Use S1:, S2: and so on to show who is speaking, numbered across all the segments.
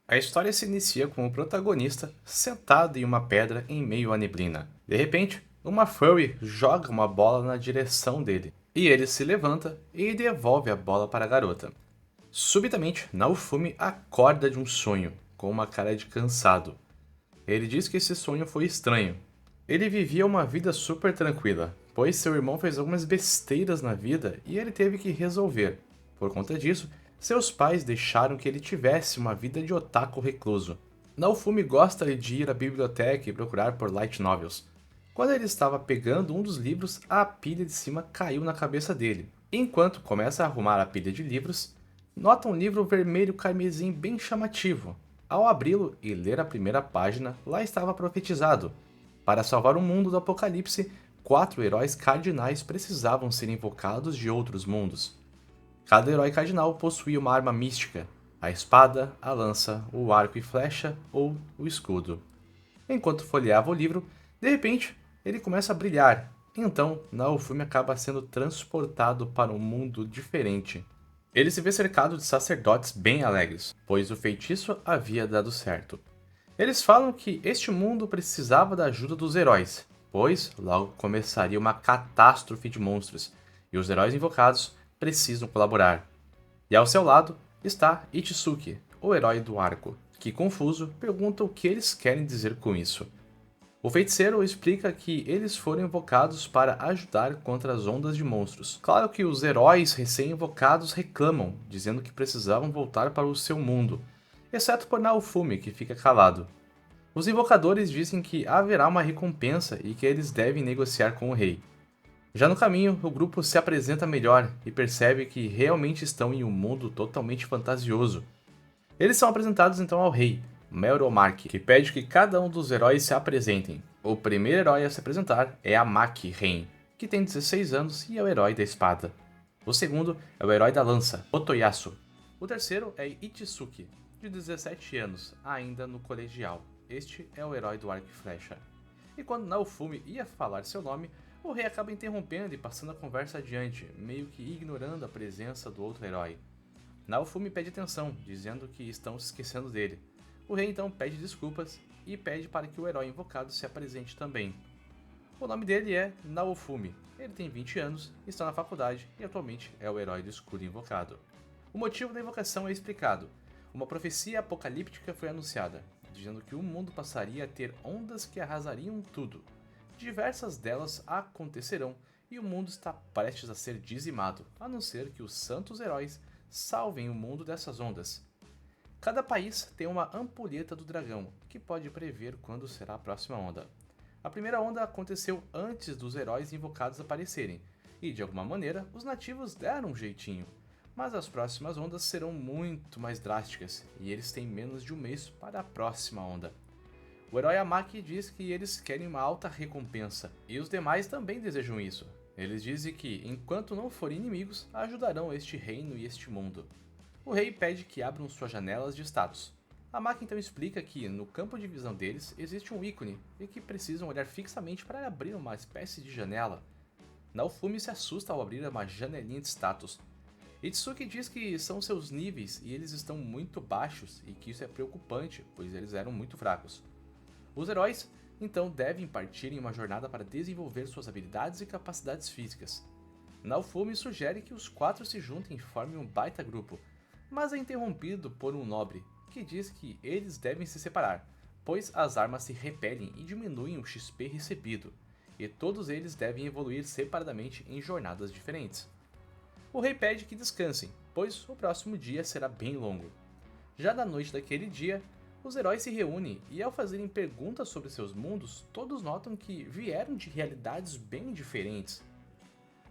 S1: A história se inicia com o protagonista sentado em uma pedra em meio à neblina. De repente, uma furry joga uma bola na direção dele, e ele se levanta e devolve a bola para a garota. Subitamente, Naofumi acorda de um sonho, com uma cara de cansado. Ele diz que esse sonho foi estranho. Ele vivia uma vida super tranquila, pois seu irmão fez algumas besteiras na vida e ele teve que resolver. Por conta disso, seus pais deixaram que ele tivesse uma vida de otaku recluso. Naofumi gosta de ir à biblioteca e procurar por light novels. Quando ele estava pegando um dos livros, a pilha de cima caiu na cabeça dele. Enquanto começa a arrumar a pilha de livros, nota um livro vermelho carmesim bem chamativo. Ao abri-lo e ler a primeira página, lá estava profetizado: para salvar o mundo do apocalipse, 4 heróis cardinais precisavam ser invocados de outros mundos. Cada herói cardinal possuía uma arma mística: a espada, a lança, o arco e flecha ou o escudo. Enquanto folheava o livro, de repente, ele começa a brilhar. Então, Naofumi acaba sendo transportado para um mundo diferente. Ele se vê cercado de sacerdotes bem alegres, pois o feitiço havia dado certo. Eles falam que este mundo precisava da ajuda dos heróis, pois logo começaria uma catástrofe de monstros, e os heróis invocados precisam colaborar. E ao seu lado está Ichisuke, o herói do arco, que, confuso, pergunta o que eles querem dizer com isso. O feiticeiro explica que eles foram invocados para ajudar contra as ondas de monstros. Claro que os heróis recém-invocados reclamam, dizendo que precisavam voltar para o seu mundo, exceto por Naofumi, que fica calado. Os invocadores dizem que haverá uma recompensa e que eles devem negociar com o rei. Já no caminho, o grupo se apresenta melhor e percebe que realmente estão em um mundo totalmente fantasioso. Eles são apresentados então ao rei, Melromark, que pede que cada um dos heróis se apresentem. O primeiro herói a se apresentar é a Maki Ren, que tem 16 anos e é o herói da espada. O segundo é o herói da lança, Otoyasu. O terceiro é Ichisuke, de 17 anos, ainda no colegial. Este é o herói do arco e flecha. E quando Naofumi ia falar seu nome, o rei acaba interrompendo e passando a conversa adiante, meio que ignorando a presença do outro herói. Naofumi pede atenção, dizendo que estão se esquecendo dele. O rei então pede desculpas e pede para que o herói invocado se apresente também. O nome dele é Naofumi. Ele tem 20 anos, está na faculdade e atualmente é o herói do escudo invocado. O motivo da invocação é explicado. Uma profecia apocalíptica foi anunciada, dizendo que o mundo passaria a ter ondas que arrasariam tudo. Diversas delas acontecerão e o mundo está prestes a ser dizimado, a não ser que os santos heróis salvem o mundo dessas ondas. Cada país tem uma ampulheta do dragão, que pode prever quando será a próxima onda. A primeira onda aconteceu antes dos heróis invocados aparecerem, e de alguma maneira os nativos deram um jeitinho. Mas as próximas ondas serão muito mais drásticas, e eles têm menos de um mês para a próxima onda. O herói Amaki diz que eles querem uma alta recompensa, e os demais também desejam isso. Eles dizem que, enquanto não forem inimigos, ajudarão este reino e este mundo. O rei pede que abram suas janelas de status. Amaki então explica que, no campo de visão deles, existe um ícone e que precisam olhar fixamente para abrir uma espécie de janela. Naofumi se assusta ao abrir uma janelinha de status. Itsuki diz que são seus níveis e eles estão muito baixos e que isso é preocupante, pois eles eram muito fracos. Os heróis, então, devem partir em uma jornada para desenvolver suas habilidades e capacidades físicas. Naofumi sugere que os 4 se juntem e formem um baita grupo, mas é interrompido por um nobre, que diz que eles devem se separar, pois as armas se repelem e diminuem o XP recebido, e todos eles devem evoluir separadamente em jornadas diferentes. O rei pede que descansem, pois o próximo dia será bem longo. Já na noite daquele dia, os heróis se reúnem e, ao fazerem perguntas sobre seus mundos, todos notam que vieram de realidades bem diferentes.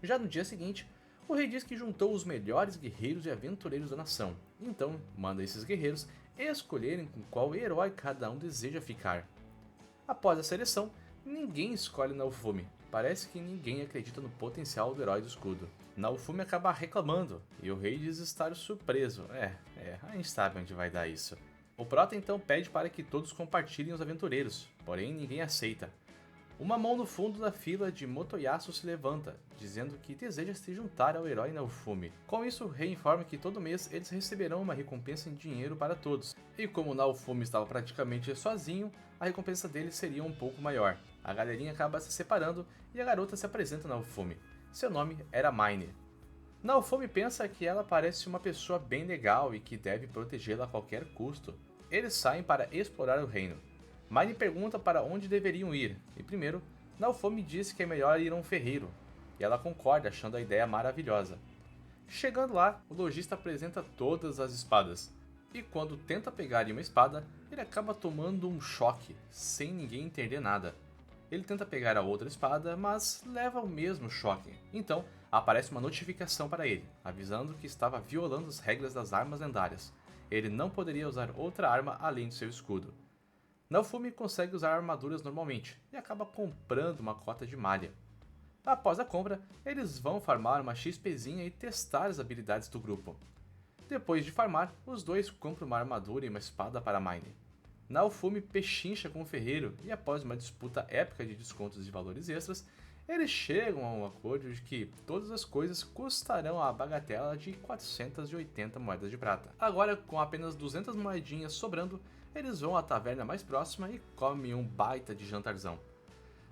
S1: Já no dia seguinte, o rei diz que juntou os melhores guerreiros e aventureiros da nação, então manda esses guerreiros escolherem com qual herói cada um deseja ficar. Após a seleção, ninguém escolhe Naofumi. Parece que ninguém acredita no potencial do herói do escudo. Naofumi acaba reclamando, e o rei diz estar surpreso. A gente sabe onde vai dar isso. O Prota então pede para que todos compartilhem os aventureiros, porém ninguém aceita. Uma mão no fundo da fila de Motoyasu se levanta, dizendo que deseja se juntar ao herói Naofumi. Com isso, o rei informa que todo mês eles receberão uma recompensa em dinheiro para todos. E como Naofumi estava praticamente sozinho, a recompensa dele seria um pouco maior. A galerinha acaba se separando e a garota se apresenta a Naofumi. Seu nome era Mine. Naofumi pensa que ela parece uma pessoa bem legal e que deve protegê-la a qualquer custo. Eles saem para explorar o reino. Mine pergunta para onde deveriam ir, e primeiro, Naofumi diz que é melhor ir a um ferreiro, e ela concorda achando a ideia maravilhosa. Chegando lá, o lojista apresenta todas as espadas, e quando tenta pegar em uma espada, ele acaba tomando um choque, sem ninguém entender nada. Ele tenta pegar a outra espada, mas leva o mesmo choque. Então, aparece uma notificação para ele, avisando que estava violando as regras das armas lendárias. Ele não poderia usar outra arma além de seu escudo. Naofumi consegue usar armaduras normalmente e acaba comprando uma cota de malha. Após a compra, eles vão farmar uma XPzinha e testar as habilidades do grupo. Depois de farmar, os dois compram uma armadura e uma espada para Mine. Naofumi pechincha com o ferreiro e após uma disputa épica de descontos e valores extras, eles chegam a um acordo de que todas as coisas custarão a bagatela de 480 moedas de prata. Agora, com apenas 200 moedinhas sobrando, eles vão à taverna mais próxima e comem um baita de jantarzão.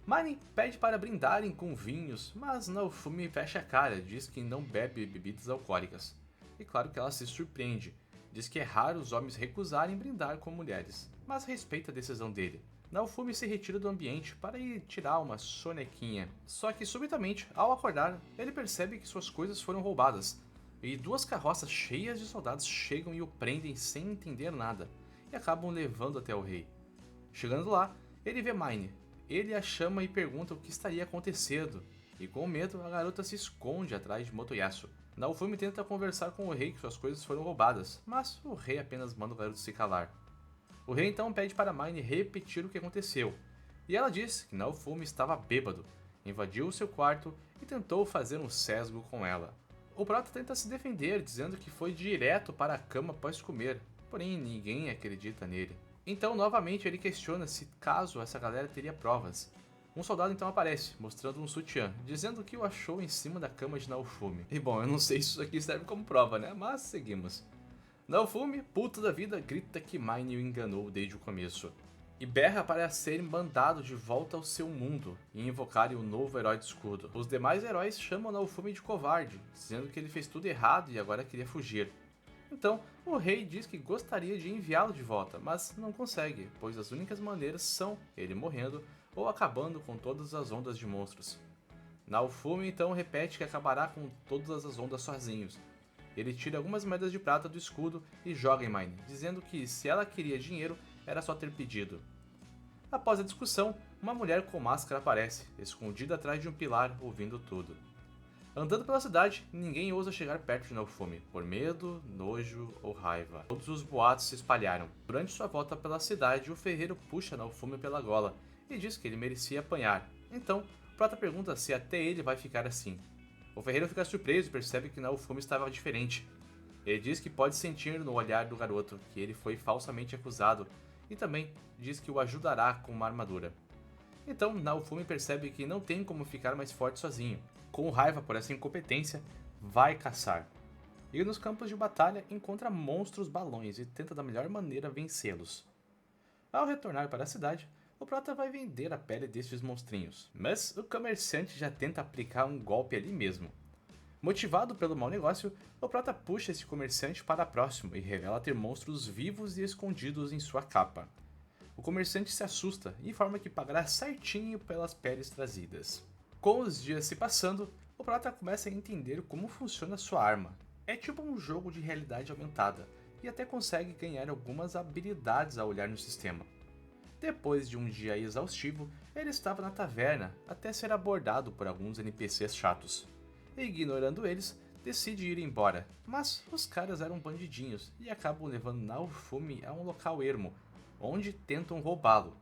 S1: Mine pede para brindarem com vinhos, mas Naofumi fecha a cara, diz que não bebe bebidas alcoólicas. E claro que ela se surpreende, diz que é raro os homens recusarem brindar com mulheres, mas respeita a decisão dele. Naofumi se retira do ambiente para ir tirar uma sonequinha. Só que subitamente, ao acordar, ele percebe que suas coisas foram roubadas, e duas carroças cheias de soldados chegam e o prendem sem entender nada, e acabam levando até o rei. Chegando lá, ele vê Mine. Ele a chama e pergunta o que estaria acontecendo, e com medo, a garota se esconde atrás de Motoyasu. Naofumi tenta conversar com o rei que suas coisas foram roubadas, mas o rei apenas manda o garoto se calar. O rei então pede para Mine repetir o que aconteceu, e ela diz que Naofumi estava bêbado, invadiu seu quarto e tentou fazer um sesgo com ela. O prota tenta se defender, dizendo que foi direto para a cama após comer, porém ninguém acredita nele. Então novamente ele questiona se caso essa galera teria provas. Um soldado então aparece, mostrando um sutiã, dizendo que o achou em cima da cama de Naofumi. E bom, eu não sei se isso aqui serve como prova, né? Mas seguimos. Naofumi, puto da vida, grita que Mine o enganou desde o começo. E berra para ser mandado de volta ao seu mundo e invocarem o novo herói de escudo. Os demais heróis chamam Naofumi de covarde, dizendo que ele fez tudo errado e agora queria fugir. Então, o rei diz que gostaria de enviá-lo de volta, mas não consegue, pois as únicas maneiras são ele morrendo ou acabando com todas as ondas de monstros. Naofumi então repete que acabará com todas as ondas sozinhos. Ele tira algumas moedas de prata do escudo e joga em Mine, dizendo que se ela queria dinheiro, era só ter pedido. Após a discussão, uma mulher com máscara aparece, escondida atrás de um pilar, ouvindo tudo. Andando pela cidade, ninguém ousa chegar perto de Naofumi, por medo, nojo ou raiva. Todos os boatos se espalharam. Durante sua volta pela cidade, o ferreiro puxa Naofumi pela gola e diz que ele merecia apanhar. Então, o prota pergunta se até ele vai ficar assim. O ferreiro fica surpreso e percebe que Naofumi estava diferente. Ele diz que pode sentir no olhar do garoto que ele foi falsamente acusado e também diz que o ajudará com uma armadura. Então Naofumi percebe que não tem como ficar mais forte sozinho. Com raiva por essa incompetência, vai caçar. E nos campos de batalha encontra monstros balões e tenta da melhor maneira vencê-los. Ao retornar para a cidade, o prota vai vender a pele destes monstrinhos, mas o comerciante já tenta aplicar um golpe ali mesmo. Motivado pelo mau negócio, o prota puxa esse comerciante para próximo e revela ter monstros vivos e escondidos em sua capa. O comerciante se assusta e informa que pagará certinho pelas peles trazidas. Com os dias se passando, o prota começa a entender como funciona sua arma. É tipo um jogo de realidade aumentada, e até consegue ganhar algumas habilidades ao olhar no sistema. Depois de um dia exaustivo, ele estava na taverna até ser abordado por alguns NPCs chatos. Ignorando eles, decide ir embora, mas os caras eram bandidinhos e acabam levando Naofumi a um local ermo, onde tentam roubá-lo.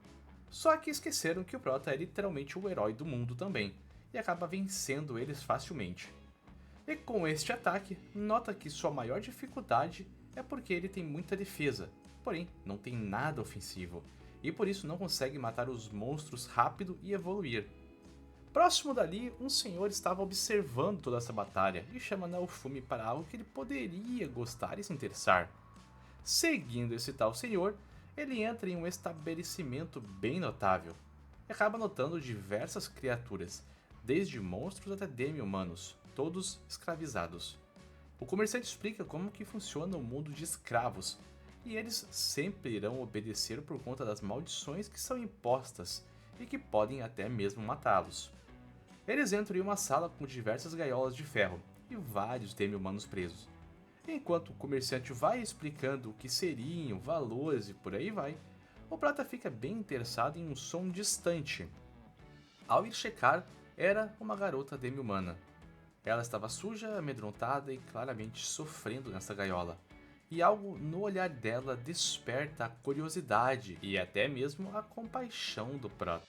S1: Só que esqueceram que o prota é literalmente o herói do mundo também, e acaba vencendo eles facilmente. E com este ataque, nota que sua maior dificuldade é porque ele tem muita defesa, porém não tem nada ofensivo, e por isso não consegue matar os monstros rápido e evoluir. Próximo dali, um senhor estava observando toda essa batalha e chama Naofumi para algo que ele poderia gostar e se interessar. Seguindo esse tal senhor, ele entra em um estabelecimento bem notável e acaba notando diversas criaturas, desde monstros até demi-humanos, todos escravizados. O comerciante explica como que funciona o mundo de escravos, e eles sempre irão obedecer por conta das maldições que são impostas e que podem até mesmo matá-los. Eles entram em uma sala com diversas gaiolas de ferro e vários demi-humanos presos. Enquanto o comerciante vai explicando o que seriam, valores e por aí vai, o Prata fica bem interessado em um som distante. Ao ir checar, era uma garota demi-humana. Ela estava suja, amedrontada e claramente sofrendo nessa gaiola. E algo no olhar dela desperta a curiosidade e até mesmo a compaixão do Prata.